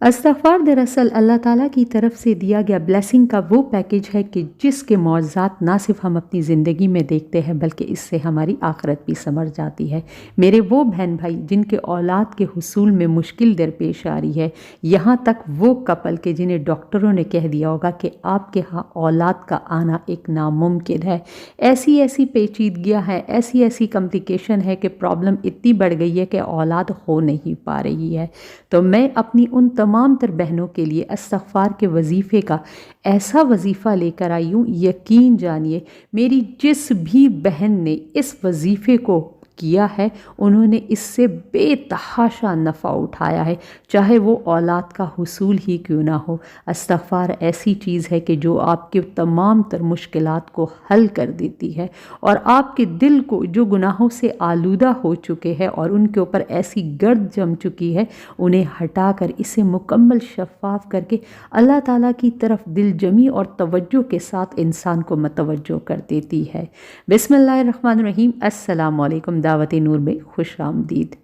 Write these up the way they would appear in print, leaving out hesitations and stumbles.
इस्तग़फ़ार दरअसल अल्लाह ताला की तरफ से दिया गया ब्लेसिंग का वो पैकेज है कि जिसके मौज़ात ना सिर्फ हम अपनी ज़िंदगी में देखते हैं बल्कि इससे हमारी आखिरत भी संवर जाती है। मेरे वो बहन भाई जिनके औलाद के हुसूल में मुश्किल दरपेश आ रही है, यहाँ तक वो कपल के जिन्हें डॉक्टरों ने कह दिया होगा कि आपके यहाँ औलाद का आना एक नामुमकिन है। ऐसी ऐसी पेचीदगियाँ हैं, ऐसी ऐसी कॉम्प्लिकेशन है कि प्रॉब्लम इतनी बढ़ गई है कि औलाद हो नहीं पा रही है। तो मैं अपनी उन तमाम तर बहनों के लिए इस्तग़फ़ार के वजीफ़े का ऐसा वजीफ़ा लेकर आई हूँ, यकीन जानिए मेरी जिस भी बहन ने इस वजीफ़े को किया है उन्होंने इससे बेतहाशा नफ़ा उठाया है, चाहे वो औलाद का हुसूल ही क्यों ना हो। इस्तग़फ़ार ऐसी चीज़ है कि जो आपके तमाम तर मुश्किलात को हल कर देती है और आपके दिल को जो गुनाहों से आलूदा हो चुके हैं और उनके ऊपर ऐसी गर्द जम चुकी है, उन्हें हटाकर इसे मुकम्मल शफ़ाफ़ करके अल्लाह ताला की तरफ दिल जमी और तवज्जो के साथ इंसान को मतवज्जो कर देती है। बिस्मिल्लाहिर्रहमानिर्रहीम। अस्सलामु अलैकुम। दावत-ए नूर में खुश आमदीद।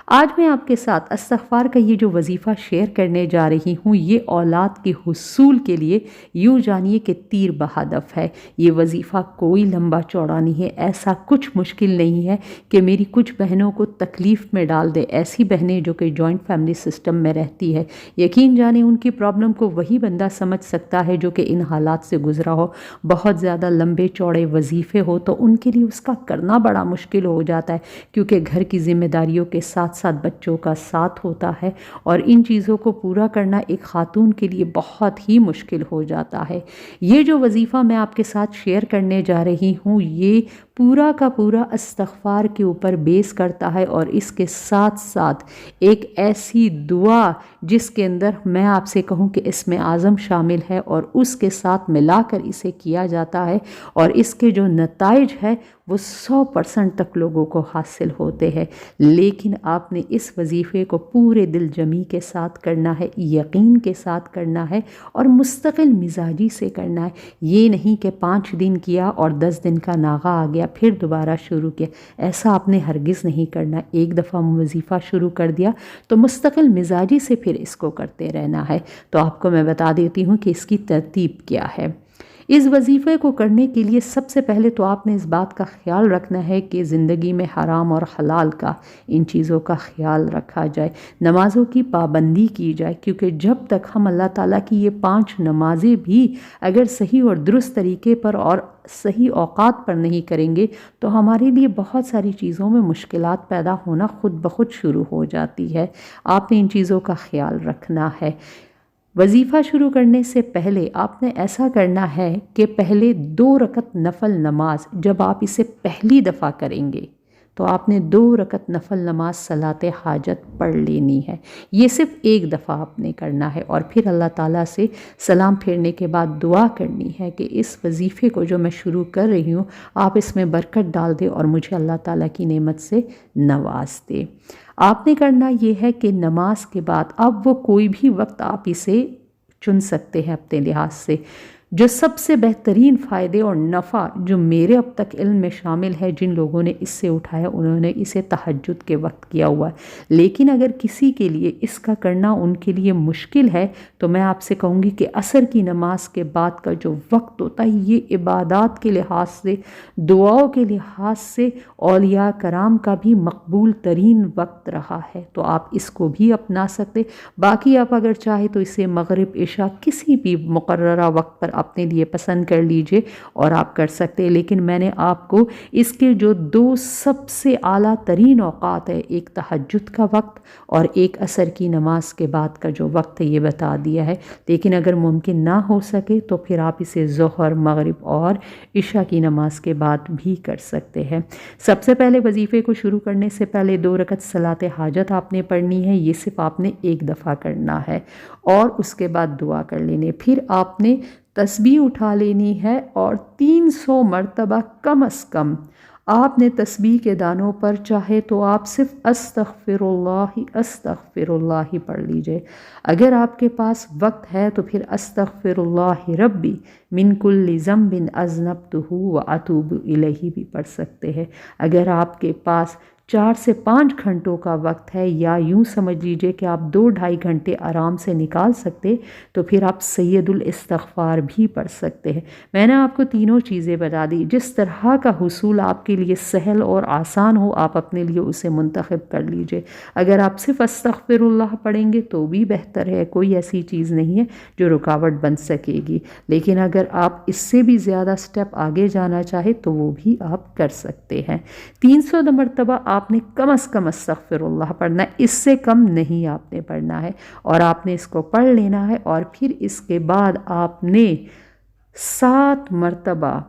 आज मैं आपके साथ इस्तग़फ़ार का ये जो वजीफ़ा शेयर करने जा रही हूँ, ये औलाद के हुसूल के लिए यूँ जानिए कि तीर बहदफ है। ये वजीफ़ा कोई लंबा चौड़ा नहीं है, ऐसा कुछ मुश्किल नहीं है कि मेरी कुछ बहनों को तकलीफ़ में डाल दे। ऐसी बहनें जो कि जॉइंट फैमिली सिस्टम में रहती है, यकीन जाने उनकी प्रॉब्लम को वही बंदा समझ सकता है जो कि इन हालात से गुज़रा हो। बहुत ज़्यादा लंबे चौड़े वजीफ़े हो तो उनके लिए उसका करना बड़ा मुश्किल हो जाता है, क्योंकि घर की ज़िम्मेदारियों के साथ साथ बच्चों का साथ होता है और इन चीज़ों को पूरा करना एक ख़ातून के लिए बहुत ही मुश्किल हो जाता है। ये जो वजीफ़ा मैं आपके साथ शेयर करने जा रही हूँ, ये पूरा का पूरा इस्तग़फ़ार के ऊपर बेस करता है और इसके साथ साथ एक ऐसी दुआ जिसके अंदर मैं आपसे कहूँ कि इसमें आज़म शामिल है और उसके साथ मिलाकर इसे किया जाता है और इसके जो नताइज है वो 100% तक लोगों को हासिल होते हैं। लेकिन आपने इस वजीफ़े को पूरे दिल जमी के साथ करना है, यकीन के साथ करना है और मुस्तकिल मिजाजी से करना है। ये नहीं कि 5 दिन किया और 10 दिन का नागा आ गया फिर दोबारा शुरू किया, ऐसा आपने हरगिज़ नहीं करना। एक दफ़ा वजीफ़ा शुरू कर दिया तो मुस्तकिल मिजाजी से फिर इसको करते रहना है। तो आपको मैं बता देती हूँ कि इसकी तरतीब क्या है। इस वजीफ़े को करने के लिए सबसे पहले तो आपने इस बात का ख्याल रखना है कि ज़िंदगी में हराम और हलाल का, इन चीज़ों का ख्याल रखा जाए, नमाज़ों की पाबंदी की जाए, क्योंकि जब तक हम अल्लाह ताला की ये 5 नमाज़ें भी अगर सही और दुरुस्त तरीके पर और सही औक़ात पर नहीं करेंगे तो हमारे लिए बहुत सारी चीज़ों में मुश्किलात पैदा होना खुद ब खुद शुरू हो जाती है। आपने इन चीज़ों का ख्याल रखना है। वजीफ़ा शुरू करने से पहले आपने ऐसा करना है कि पहले 2 रकत नफल नमाज जब आप इसे पहली दफ़ा करेंगे तो आपने 2 रकत नफल नमाज सलाते हाजत पढ़ लेनी है। ये सिर्फ़ एक दफ़ा आपने करना है और फिर अल्लाह ताला से सलाम फेरने के बाद दुआ करनी है कि इस वजीफ़े को जो मैं शुरू कर रही हूँ आप इसमें बरकत डाल दें और मुझे अल्लाह ताला की नेमत से नवाज दे। आपने करना ये है कि नमाज के बाद अब वो कोई भी वक्त आप इसे चुन सकते हैं अपने लिहाज से। जो सबसे बेहतरीन फ़ायदे और नफ़ा जो मेरे अब तक इल्म में शामिल है, जिन लोगों ने इससे उठाया उन्होंने इसे तहज्जुद के वक्त किया हुआ है। लेकिन अगर किसी के लिए इसका करना उनके लिए मुश्किल है तो मैं आपसे कहूँगी कि असर की नमाज के बाद का जो वक्त होता है, ये इबादत के लिहाज से, दुआओं के लिहाज से औलिया कराम का भी मकबूल तरीन वक्त रहा है, तो आप इसको भी अपना सकते। बाकी आप अगर चाहे तो इसे मगरिब इशा किसी भी मुकर्ररा वक्त पर अपने लिए पसंद कर लीजिए और आप कर सकते हैं। लेकिन मैंने आपको इसके जो 2 सबसे आला तरीन औक़ात है, एक तहज्जुद का वक्त और एक असर की नमाज के बाद का जो वक्त है, ये बता दिया है। लेकिन अगर मुमकिन ना हो सके तो फिर आप इसे ज़ोहर, मगरिब और इशा की नमाज के बाद भी कर सकते हैं। सबसे पहले वजीफ़े को शुरू करने से पहले 2 रकत सलाते हाजत आपने पढ़नी है, ये सिर्फ आपने एक दफ़ा करना है और उसके बाद दुआ कर लेनी है। फिर आपने तस्बीह उठा लेनी है और 300 मरतबा कम अज़ कम आपने तस्बीह के दानों पर चाहे तो आप सिर्फ अस्तग़फ़िरुल्लाह ही पढ़ लीजिए। अगर आपके पास वक्त है तो फिर अस्तग़फ़िरुल्लाह रब्बी मिन कुल्लि ज़ंबिन अज़नबतुहु व अतूबु इलैहि भी पढ़ सकते हैं। अगर आपके पास 4 سے 5 گھنٹوں کا وقت ہے، یا یوں سمجھ لیجئے کہ آپ 2-2.5 گھنٹے آرام سے نکال سکتے، تو پھر آپ سید الاستغفار بھی پڑھ سکتے ہیں۔ میں نے آپ کو تینوں چیزیں بتا دی، جس طرح کا حصول آپ کے لیے سہل اور آسان ہو آپ اپنے لیے اسے منتخب کر لیجئے۔ اگر آپ صرف استغفر اللہ پڑھیں گے تو بھی بہتر ہے، کوئی ایسی چیز نہیں ہے جو رکاوٹ بن سکے گی، لیکن اگر آپ اس سے بھی زیادہ سٹیپ آگے جانا چاہے تو وہ بھی آپ کر سکتے ہیں۔ 300 مرتبہ آپ نے کم از کم استغفر اللہ پڑھنا ہے، اس سے کم نہیں آپ نے پڑھنا ہے، اور آپ نے اس کو پڑھ لینا ہے، اور پھر اس کے بعد آپ نے 7 مرتبہ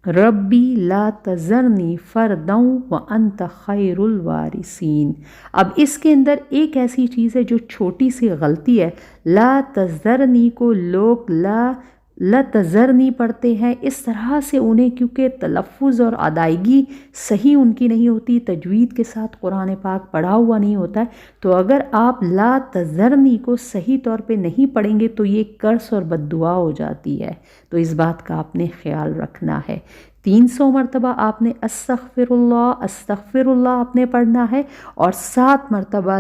ربی لا تذرنی فردا وانت خیر الوارثین۔ اب اس کے اندر ایک ایسی چیز ہے جو چھوٹی سی غلطی ہے، لا تذرنی کو لوگ لا تذرنی پڑھتے ہیں اس طرح سے، انہیں کیونکہ تلفظ اور ادائیگی صحیح ان کی نہیں ہوتی، تجوید کے ساتھ قرآن پاک پڑھا ہوا نہیں ہوتا ہے، تو اگر آپ لا تذرنی کو صحیح طور پہ نہیں پڑھیں گے تو یہ کرس اور بد دعا ہو جاتی ہے، تو اس بات کا آپ نے خیال رکھنا ہے۔ 300 مرتبہ آپ نے استغفر اللہ آپ نے پڑھنا ہے، اور 7 مرتبہ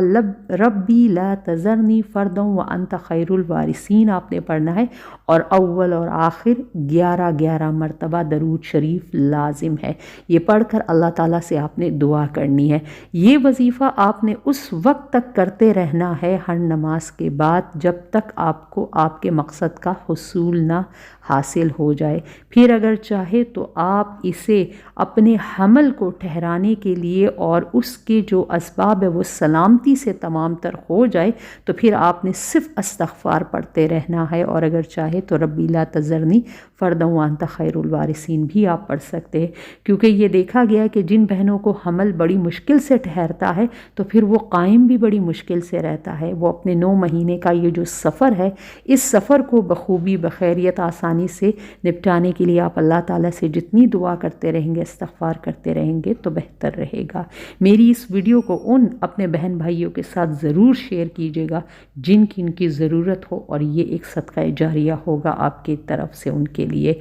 ربی لا تذرنی فردا وانت خیر الوارثین آپ نے پڑھنا ہے، اور اول اور آخر 11 مرتبہ درود شریف لازم ہے۔ یہ پڑھ کر اللہ تعالیٰ سے آپ نے دعا کرنی ہے۔ یہ وظیفہ آپ نے اس وقت تک کرتے رہنا ہے ہر نماز کے بعد جب تک آپ کو آپ کے مقصد کا حصول نہ حاصل ہو جائے۔ پھر اگر چاہے تو آپ اسے اپنے حمل کو ٹھہرانے کے لیے اور اس کے جو اسباب ہے وہ سلامتی سے تمام تر ہو جائے تو پھر آپ نے صرف استغفار پڑھتے رہنا ہے، اور اگر چاہے تو ربی لا تذرنی فردا وانت خیر الوارثین بھی آپ پڑھ سکتے ہیں، کیونکہ یہ دیکھا گیا ہے کہ جن بہنوں کو حمل بڑی مشکل سے ٹھہرتا ہے تو پھر وہ قائم بھی بڑی مشکل سے رہتا ہے۔ وہ اپنے 9 مہینے کا یہ جو سفر ہے، اس سفر کو بخوبی بخیریت آسانی سے نپٹانے کے لیے آپ اللہ تعالیٰ سے جتنی دعا کرتے رہیں گے، استغفار کرتے رہیں گے تو بہتر رہے گا۔ میری اس ویڈیو کو ان اپنے بہن بھائیوں کے ساتھ ضرور شیئر کیجیے گا جن کی ضرورت ہو، اور یہ ایک صدقہ جاریہ ہوگا آپ کی طرف سے ان کے لیے۔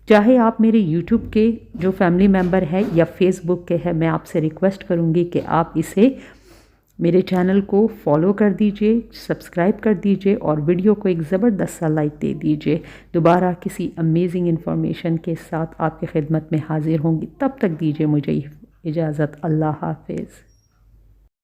چاہے آپ میرے یوٹیوب کے جو فیملی ممبر ہے یا فیس بک کے ہے، میں آپ سے ریکویسٹ کروں گی کہ آپ اسے میرے چینل کو فالو کر دیجئے، سبسکرائب کر دیجئے، اور ویڈیو کو ایک زبردست سا لائک دے دیجئے۔ دوبارہ کسی امیزنگ انفارمیشن کے ساتھ آپ کی خدمت میں حاضر ہوں گی، تب تک دیجئے مجھے اجازت۔ اللہ حافظ۔